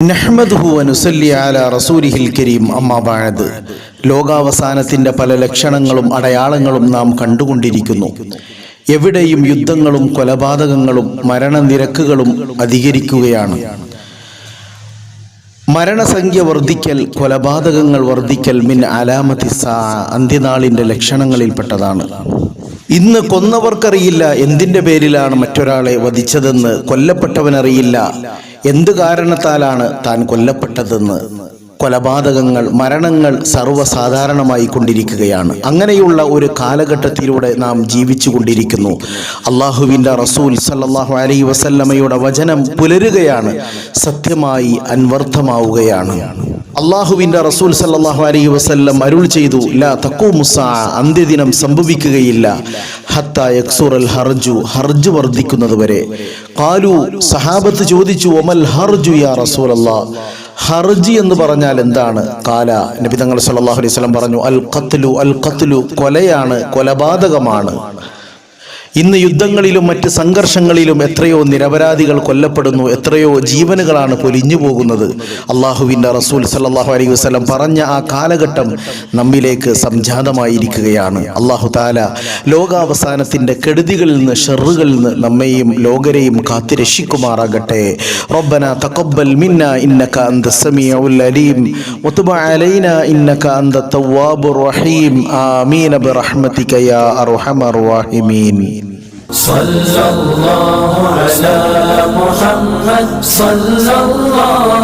നഹ്മദുഹു വനുസല്ലി അലാ റസൂലിഹിൽ കരീം. അമ്മാ ബഅദ്. ലോകാവസാനത്തിന്റെ പല ലക്ഷണങ്ങളും അടയാളങ്ങളും നാം കണ്ടുകൊണ്ടിരിക്കുന്നു. എവിടെയും യുദ്ധങ്ങളും കൊലപാതകങ്ങളും മരണനിരക്കുകളും അധികരിക്കുകയാണ്. മരണസംഖ്യ വർദ്ധിക്കൽ, കൊലപാതകങ്ങൾ വർദ്ധിക്കൽ മിൻ അലാമത്തി സാ, അന്ത്യനാളിന്റെ ലക്ഷണങ്ങളിൽപ്പെട്ടതാണ്. ഇന്ന് കൊന്നവർക്കറിയില്ല എന്തിൻ്റെ പേരിലാണ് മറ്റൊരാളെ വധിച്ചതെന്ന്, കൊല്ലപ്പെട്ടവനറിയില്ല എന്ത് കാരണത്താലാണ് താൻ കൊല്ലപ്പെട്ടതെന്ന്. കൊലപാതകങ്ങൾ, മരണങ്ങൾ സർവ്വസാധാരണമായി കൊണ്ടിരിക്കുകയാണ്. അങ്ങനെയുള്ള ഒരു കാലഘട്ടത്തിലൂടെ നാം ജീവിച്ചു കൊണ്ടിരിക്കുന്നു. അള്ളാഹുവിൻ്റെ റസൂൽ സല്ലല്ലാഹു അലൈഹി വസല്ലമയുടെ വചനം പുലരുകയാണ്, സത്യമായി അൻവർത്ഥമാവുകയാണ്. അള്ളാഹുവിൻ്റെ റസൂൽ സല്ലല്ലാഹു അലൈഹി വസല്ലം അരുൾ ചെയ്തു, ലാ തഖൂമു സാ, അന്ത്യദിനം സംഭവിക്കുകയില്ല, ഹത്താ യക്സുറൽ ഹർജു, ഹർജ് വർദ്ധിക്കുന്നത് വരെ. ഖാലു, സഹാബത്ത് ചോദിച്ചു, വമൽ ഹർജു യാ റസൂലല്ലാഹ്, ഹർജ് എന്ന് പറഞ്ഞാൽ എന്താണ്? ഖാല, നബി തങ്ങൾ സല്ലല്ലാഹു അലൈഹി വസല്ലം പറഞ്ഞു, അൽ ഖത്ലു, അൽ ഖത്ലു, കൊലയാണ്, കൊലപാതകമാണ്. ഇന്ന് യുദ്ധങ്ങളിലും മറ്റ് സംഘർഷങ്ങളിലും എത്രയോ നിരപരാധികൾ കൊല്ലപ്പെടുന്നു, എത്രയോ ജീവനുകളാണ് പൊലിഞ്ഞു പോകുന്നത്. അള്ളാഹുവിൻ്റെ റസൂൽ സല്ലല്ലാഹു അലൈഹി വസല്ലം പറഞ്ഞ ആ കാലഘട്ടം നമ്മിലേക്ക് സംജാതമായിരിക്കുകയാണ്. അള്ളാഹു തആല ലോകാവസാനത്തിൻ്റെ കെടുതികളിൽ നിന്ന്, ഷർറുകളിൽ നിന്ന് നമ്മെയും ലോകരെയും കാത്തുരക്ഷിക്കുമാറാകട്ടെ. റബ്ബനാ തഖബ്ബൽ മിന്നാ ഇന്നക അൻതസ് സമീഉൽ അലീം വതുബ് അലൈനാ ഇന്നക അൻതത് തവ്വാബുർ റഹീം. ആമീൻ ബിറഹ്മതിക യാ അർഹമർ റഹീമീൻ. صلى الله على محمد صلى الله